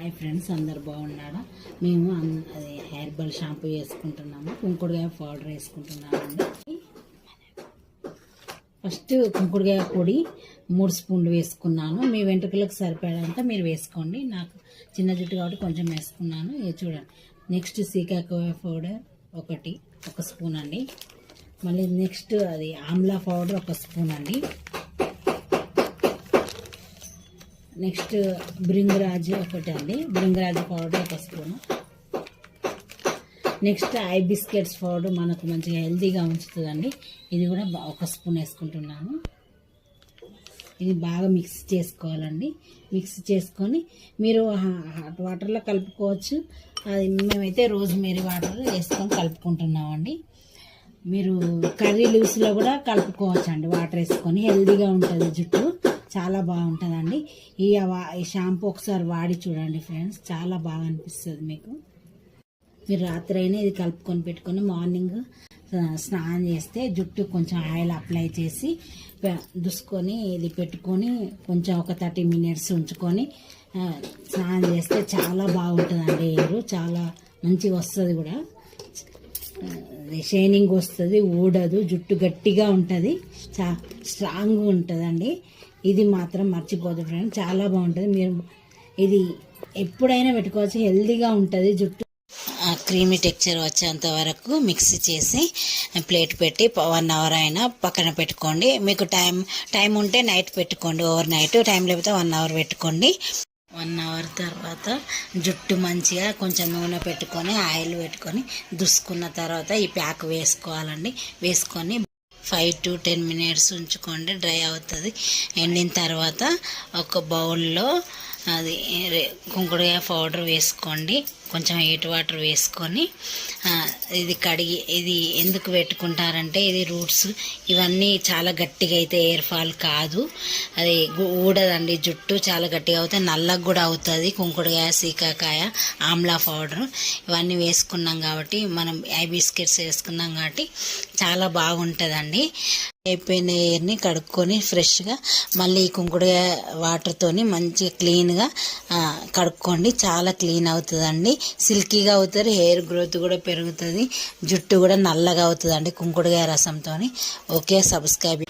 Hi friends, అందరు బాగున్నారా? మేము అది హెయిర్బల్ షాంపూ వేసుకుంటున్నాము. కుంకుడుకాయ పౌడర్ వేసుకుంటున్నామండి. ఫస్ట్ కుంకుడుకాయ పొడి 3 స్పూన్లు వేసుకున్నాను. మీ వెంట్రుకలకు సరిపడంత మీరు వేసుకోండి. నాకు చిన్న జుట్టు కాబట్టి కొంచెం వేసుకున్నాను. ఇది చూడండి. నెక్స్ట్ సీకాకాయ పౌడర్ 1 స్పూన్ అండి. మళ్ళీ నెక్స్ట్ అది ఆమ్లా పౌడర్ 1 స్పూన్ అండి. నెక్స్ట్ బ్రింగరాజు అండి, bhringraj powder 1 spoon. Next hibiscus powder మనకు మంచిగా హెల్తీగా ఉంచుతుందండి. ఇది కూడా 1 స్పూన్ వేసుకుంటున్నాను. ఇది బాగా మిక్స్ చేసుకోవాలండి. మిక్స్ చేసుకొని మీరు హాట్ వాటర్లో కలుపుకోవచ్చు. అది మేమైతే రోజ్మేరీ వాటర్ వేసుకొని కలుపుకుంటున్నామండి. మీరు కర్రీ లీవ్స్లో కూడా కలుపుకోవచ్చు అండి. వాటర్ వేసుకొని హెల్తీగా ఉంటుంది జుట్టు, చాలా బాగుంటుందండి. ఈ షాంపూ ఒకసారి వాడి చూడండి ఫ్రెండ్స్, చాలా బాగా అనిపిస్తుంది మీకు. మీరు రాత్రి అయినా ఇది కలుపుకొని పెట్టుకొని మార్నింగ్ స్నానం చేస్తే జుట్టు కొంచెం ఆయిల్ అప్లై చేసి దుసుకొని ఇది పెట్టుకొని కొంచెం ఒక 30 మినిట్స్ ఉంచుకొని స్నానం చేస్తే చాలా బాగుంటుందండి. హెయిర్ చాలా మంచిగా వస్తుంది కూడా, షైనింగ్ వస్తుంది, ఊడదు, జుట్టు గట్టిగా ఉంటుంది, స్ట్రాంగ్గా ఉంటుందండి. ఇది మాత్రం మర్చిపోదు ఫ్రెండ్స్, చాలా బాగుంటుంది. మీరు ఇది ఎప్పుడైనా పెట్టుకోవచ్చు, హెల్తీగా ఉంటుంది జుట్టు. క్రీమీ టెక్చర్ వచ్చేంత వరకు మిక్స్ చేసి ప్లేట్ పెట్టి 1 అవర్ అయినా పక్కన పెట్టుకోండి. మీకు టైం ఉంటే నైట్ పెట్టుకోండి, ఓవర్ నైట్. టైం లేకపోతే 1 అవర్ పెట్టుకోండి. 1 అవర్ తర్వాత జుట్టు మంచిగా కొంచెం నూనె పెట్టుకొని ఆయిల్ పెట్టుకొని దుసుకున్న తర్వాత ఈ ప్యాక్ వేసుకోవాలండి. వేసుకొని 5 to 10 మినిట్స్ ఉంచుకోండి, డ్రై అవుతుంది. ఎండిన తర్వాత ఒక బౌల్లో అది కుంకుడుకాయ పౌడర్ వేసుకోండి, కొంచెం హీట్ వాటర్ వేసుకొని ఇది కడిగి, ఇది ఎందుకు పెట్టుకుంటారంటే ఇది రూట్స్ ఇవన్నీ చాలా గట్టిగా అయితే హెయిర్ ఫాల్ కాదు, అది ఊడదండి. జుట్టు చాలా గట్టిగా అవుతుంది, నల్లగా కూడా అవుతుంది. కుంకుడుకాయ, సీకాకాయ, ఆమ్లా పౌడర్ ఇవన్నీ వేసుకున్నాం కాబట్టి, మనం ఐ బిస్కెట్స్ వేసుకున్నాం కాబట్టి చాలా బాగుంటుందండి. అయిపోయిన హెయిర్ని కడుక్కొని ఫ్రెష్గా మళ్ళీ కుంకుడుకాయ వాటర్తోని మంచిగా క్లీన్గా కడుక్కోండి. చాలా క్లీన్ అవుతుందండి, సిల్కీగా అవుతుంది, హెయిర్ గ్రోత్ కూడా పెరుగుతుంది, జుట్టు కూడా నల్లగా అవుతుందండి కుంకుడుకాయ రసంతో. Okay, subscribe.